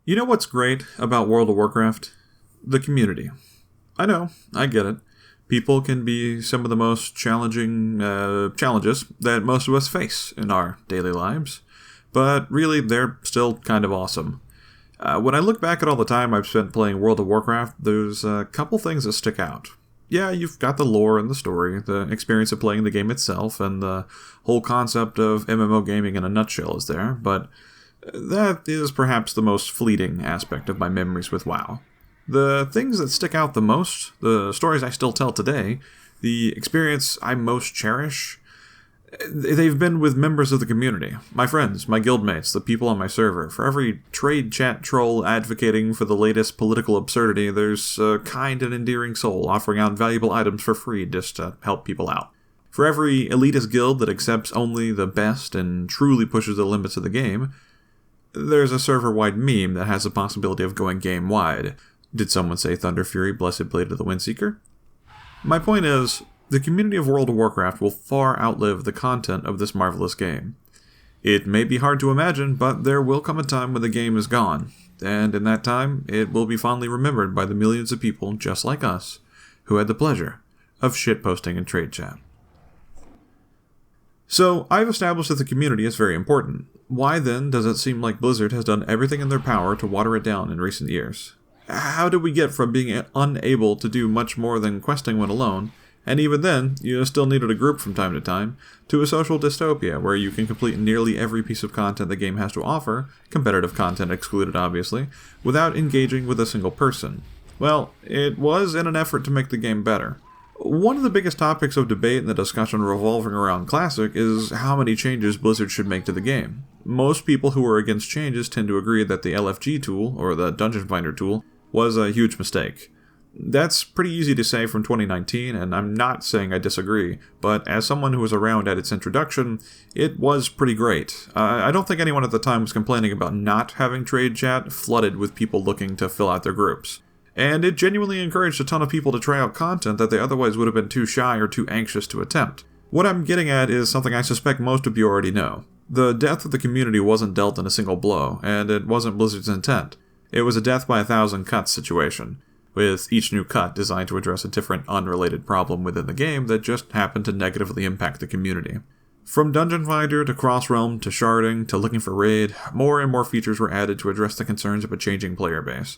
You know what's great about World of Warcraft? The community. I know, I get it. People can be some of the most challenging challenges that most of us face in our daily lives, but really, they're still kind of awesome. When I look back at all the time I've spent playing World of Warcraft, there's a couple things that stick out. Yeah, you've got the lore and the story, the experience of playing the game itself, and the whole concept of MMO gaming in a nutshell is there, but that is perhaps the most fleeting aspect of my memories with WoW. The things that stick out the most, the stories I still tell today, the experience I most cherish, they've been with members of the community. My friends, my guildmates, the people on my server. For every trade chat troll advocating for the latest political absurdity, there's a kind and endearing soul offering out valuable items for free just to help people out. For every elitist guild that accepts only the best and truly pushes the limits of the game, there's a server-wide meme that has the possibility of going game-wide. Did someone say Thunder Fury, Blessed Blade of the Windseeker? My point is, the community of World of Warcraft will far outlive the content of this marvelous game. It may be hard to imagine, but there will come a time when the game is gone, and in that time, it will be fondly remembered by the millions of people just like us, who had the pleasure of shitposting in trade chat. So, I've established that the community is very important. Why then does it seem like Blizzard has done everything in their power to water it down in recent years? How did we get from being unable to do much more than questing when alone, and even then, you still needed a group from time to time, to a social dystopia where you can complete nearly every piece of content the game has to offer, competitive content excluded obviously, without engaging with a single person? Well, it was in an effort to make the game better. One of the biggest topics of debate in the discussion revolving around Classic is how many changes Blizzard should make to the game. Most people who are against changes tend to agree that the LFG tool, or the Dungeon Finder tool, was a huge mistake. That's pretty easy to say from 2019, and I'm not saying I disagree, but as someone who was around at its introduction, it was pretty great. I don't think anyone at the time was complaining about not having trade chat flooded with people looking to fill out their groups. And it genuinely encouraged a ton of people to try out content that they otherwise would have been too shy or too anxious to attempt. What I'm getting at is something I suspect most of you already know. The death of the community wasn't dealt in a single blow, and it wasn't Blizzard's intent. It was a death by 1,000 cuts situation, with each new cut designed to address a different unrelated problem within the game that just happened to negatively impact the community. From Dungeon Finder to Cross-Realm to sharding to looking for raid, more and more features were added to address the concerns of a changing player base.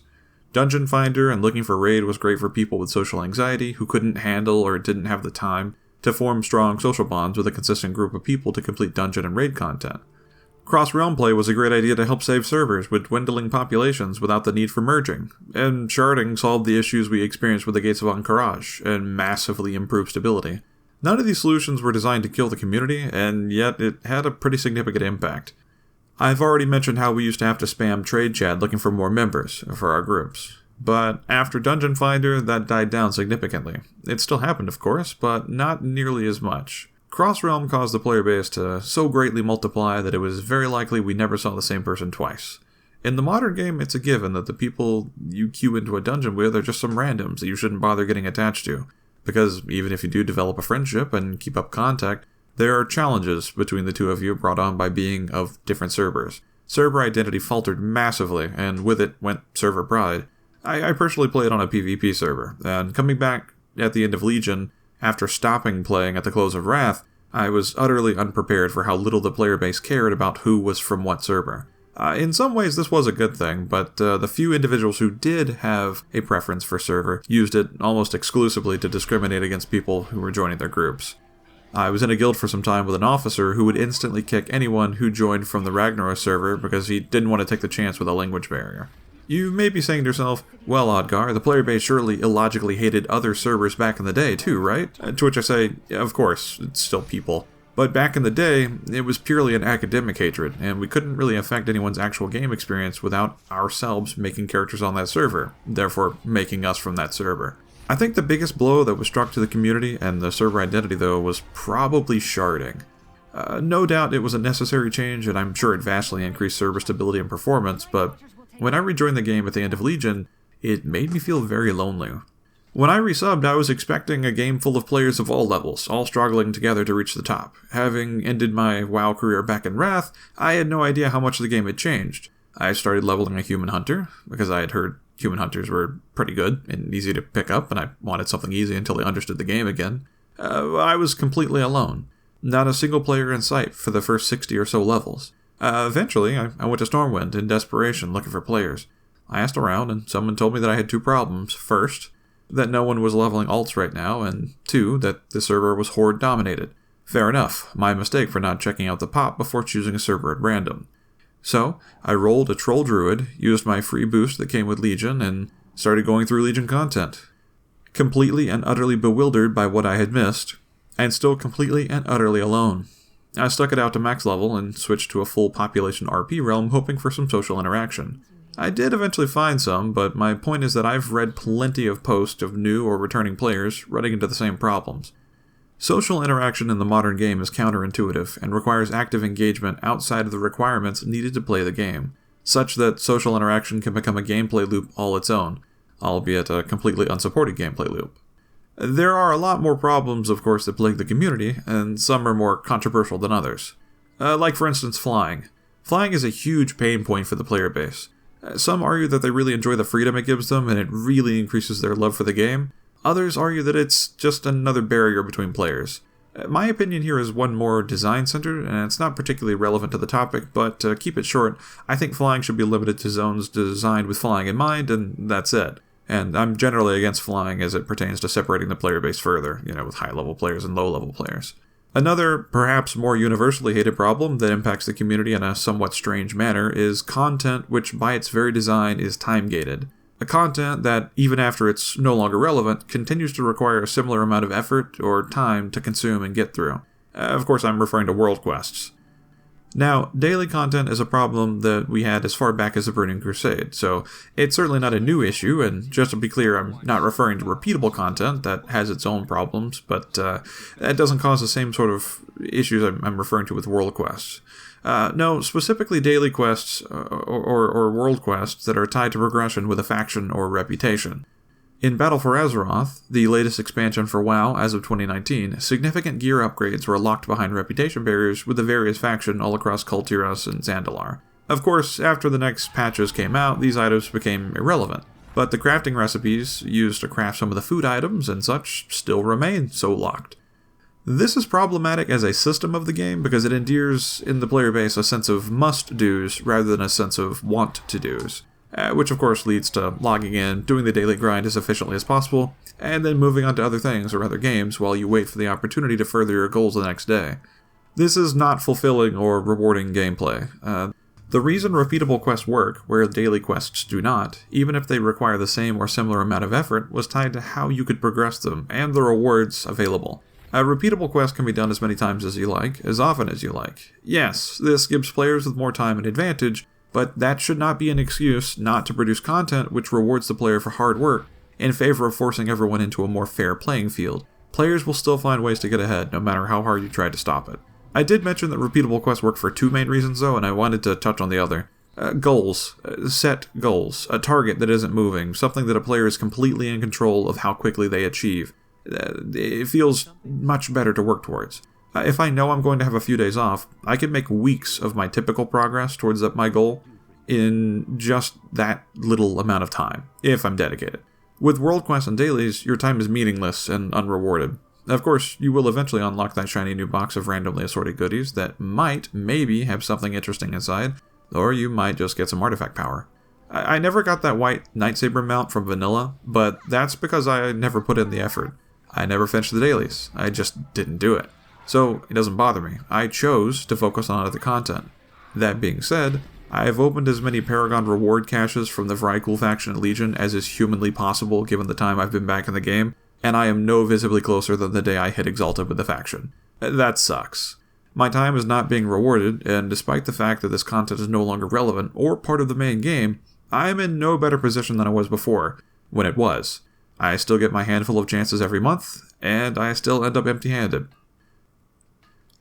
Dungeon Finder and looking for raid was great for people with social anxiety who couldn't handle or didn't have the time to form strong social bonds with a consistent group of people to complete dungeon and raid content. Cross-realm play was a great idea to help save servers with dwindling populations without the need for merging, and sharding solved the issues we experienced with the Gates of Ahn'Qiraj and massively improved stability. None of these solutions were designed to kill the community, and yet it had a pretty significant impact. I've already mentioned how we used to have to spam trade chat looking for more members for our groups. But after Dungeon Finder, that died down significantly. It still happened, of course, but not nearly as much. Cross-Realm caused the player base to so greatly multiply that it was very likely we never saw the same person twice. In the modern game, it's a given that the people you queue into a dungeon with are just some randoms that you shouldn't bother getting attached to. Because even if you do develop a friendship and keep up contact, there are challenges between the two of you brought on by being of different servers. Server identity faltered massively, and with it went server pride. I personally played on a PvP server, and coming back at the end of Legion, after stopping playing at the close of Wrath, I was utterly unprepared for how little the player base cared about who was from what server. In some ways this was a good thing, but the few individuals who did have a preference for server used it almost exclusively to discriminate against people who were joining their groups. I was in a guild for some time with an officer who would instantly kick anyone who joined from the Ragnaros server because he didn't want to take the chance with a language barrier. You may be saying to yourself, well, Oddgar, the player base surely illogically hated other servers back in the day too, right? To which I say, yeah, of course, it's still people. But back in the day, it was purely an academic hatred, and we couldn't really affect anyone's actual game experience without ourselves making characters on that server, therefore making us from that server. I think the biggest blow that was struck to the community and the server identity, though, was probably sharding. No doubt it was a necessary change, and I'm sure it vastly increased server stability and performance, but when I rejoined the game at the end of Legion, it made me feel very lonely. When I resubbed, I was expecting a game full of players of all levels, all struggling together to reach the top. Having ended my WoW career back in Wrath, I had no idea how much the game had changed. I started leveling a human hunter because I had heard human hunters were pretty good and easy to pick up, and I wanted something easy until I understood the game again. I was completely alone. Not a single player in sight for the first 60 or so levels. Eventually, I went to Stormwind in desperation looking for players. I asked around, and someone told me that I had two problems. First, that no one was leveling alts right now, and two, that the server was horde dominated. Fair enough, my mistake for not checking out the pop before choosing a server at random. So, I rolled a troll druid, used my free boost that came with Legion, and started going through Legion content. Completely and utterly bewildered by what I had missed, and still completely and utterly alone. I stuck it out to max level and switched to a full population RP realm, hoping for some social interaction. I did eventually find some, but my point is that I've read plenty of posts of new or returning players running into the same problems. Social interaction in the modern game is counterintuitive and requires active engagement outside of the requirements needed to play the game, such that social interaction can become a gameplay loop all its own, albeit a completely unsupported gameplay loop. There are a lot more problems, of course, that plague the community, and some are more controversial than others. Like, for instance, flying. Flying is a huge pain point for the player base. Some argue that they really enjoy the freedom it gives them, and it really increases their love for the game. Others argue that it's just another barrier between players. My opinion here is one more design-centered, and it's not particularly relevant to the topic, but to keep it short, I think flying should be limited to zones designed with flying in mind, and that's it. And I'm generally against flying as it pertains to separating the player base further, with high-level players and low-level players. Another, perhaps more universally hated problem that impacts the community in a somewhat strange manner is content which by its very design is time-gated. A content that, even after it's no longer relevant, continues to require a similar amount of effort or time to consume and get through. Of course, I'm referring to world quests. Now, daily content is a problem that we had as far back as the Burning Crusade, so it's certainly not a new issue, and just to be clear, I'm not referring to repeatable content that has its own problems, but that doesn't cause the same sort of issues I'm referring to with world quests. No, specifically daily quests or world quests that are tied to progression with a faction or reputation. In Battle for Azeroth, the latest expansion for WoW as of 2019, significant gear upgrades were locked behind reputation barriers with the various faction all across Kul Tiras and Zandalar. Of course, after the next patches came out, these items became irrelevant, but the crafting recipes used to craft some of the food items and such still remain so locked. This is problematic as a system of the game because it endears in the player base a sense of must-dos rather than a sense of want-to-dos. Which of course leads to logging in, doing the daily grind as efficiently as possible, and then moving on to other things or other games while you wait for the opportunity to further your goals the next day. This is not fulfilling or rewarding gameplay. The reason repeatable quests work, where daily quests do not, even if they require the same or similar amount of effort, was tied to how you could progress them and the rewards available. A repeatable quest can be done as many times as you like, as often as you like. Yes, this gives players with more time an advantage, but that should not be an excuse not to produce content which rewards the player for hard work in favor of forcing everyone into a more fair playing field. Players will still find ways to get ahead, no matter how hard you try to stop it. I did mention that repeatable quests work for two main reasons though, and I wanted to touch on the other. Goals. Set goals. A target that isn't moving. Something that a player is completely in control of how quickly they achieve. It feels much better to work towards. If I know I'm going to have a few days off, I can make weeks of my typical progress towards my goal in just that little amount of time, if I'm dedicated. With world quests and dailies, your time is meaningless and unrewarded. Of course, you will eventually unlock that shiny new box of randomly assorted goodies that maybe have something interesting inside, or you might just get some artifact power. I never got that white lightsaber mount from vanilla, but that's because I never put in the effort. I never finished the dailies. I just didn't do it. So, it doesn't bother me. I chose to focus on other content. That being said, I have opened as many Paragon reward caches from the Vrykul faction at Legion as is humanly possible given the time I've been back in the game, and I am no visibly closer than the day I hit Exalted with the faction. That sucks. My time is not being rewarded, and despite the fact that this content is no longer relevant or part of the main game, I am in no better position than I was before, when it was. I still get my handful of chances every month, and I still end up empty-handed.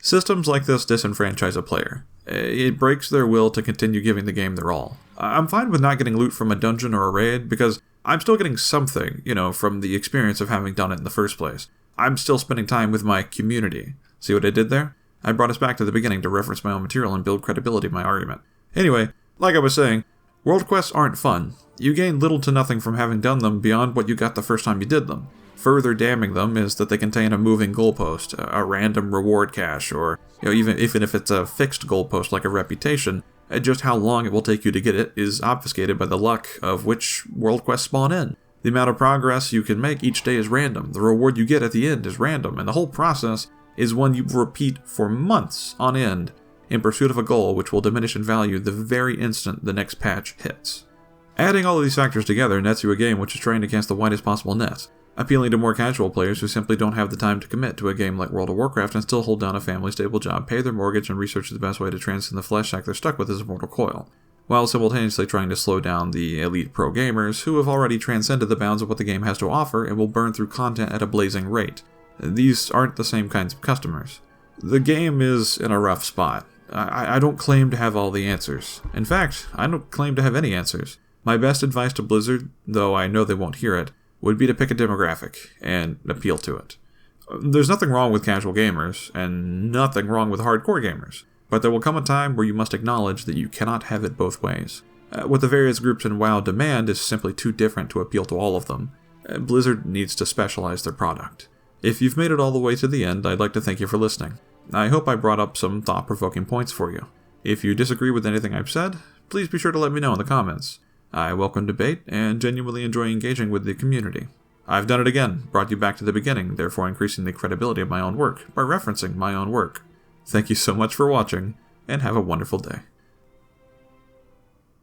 Systems like this disenfranchise a player. It breaks their will to continue giving the game their all. I'm fine with not getting loot from a dungeon or a raid, because I'm still getting something, from the experience of having done it in the first place. I'm still spending time with my community. See what I did there? I brought us back to the beginning to reference my own material and build credibility in my argument. Anyway, Like I was saying, world quests aren't fun. You gain little to nothing from having done them beyond what you got the first time you did them. Further damning them is that they contain a moving goalpost, a random reward cache, or even if it's a fixed goalpost like a reputation, just how long it will take you to get it is obfuscated by the luck of which world quests spawn in. The amount of progress you can make each day is random, the reward you get at the end is random, and the whole process is one you repeat for months on end in pursuit of a goal which will diminish in value the very instant the next patch hits. Adding all of these factors together nets you a game which is trying to cast the widest possible net, appealing to more casual players who simply don't have the time to commit to a game like World of Warcraft and still hold down a family-stable job, pay their mortgage, and research the best way to transcend the flesh sack they're stuck with as a mortal coil, while simultaneously trying to slow down the elite pro gamers who have already transcended the bounds of what the game has to offer and will burn through content at a blazing rate. These aren't the same kinds of customers. The game is in a rough spot. I don't claim to have all the answers. In fact, I don't claim to have any answers. My best advice to Blizzard, though I know they won't hear it, would be to pick a demographic and appeal to it. There's nothing wrong with casual gamers, and nothing wrong with hardcore gamers, but there will come a time where you must acknowledge that you cannot have it both ways. What the various groups in WoW demand is simply too different to appeal to all of them. Blizzard needs to specialize their product. If you've made it all the way to the end, I'd like to thank you for listening. I hope I brought up some thought-provoking points for you. If you disagree with anything I've said, please be sure to let me know in the comments. I welcome debate and genuinely enjoy engaging with the community. I've done it again, brought you back to the beginning, therefore increasing the credibility of my own work by referencing my own work. Thank you so much for watching, and have a wonderful day.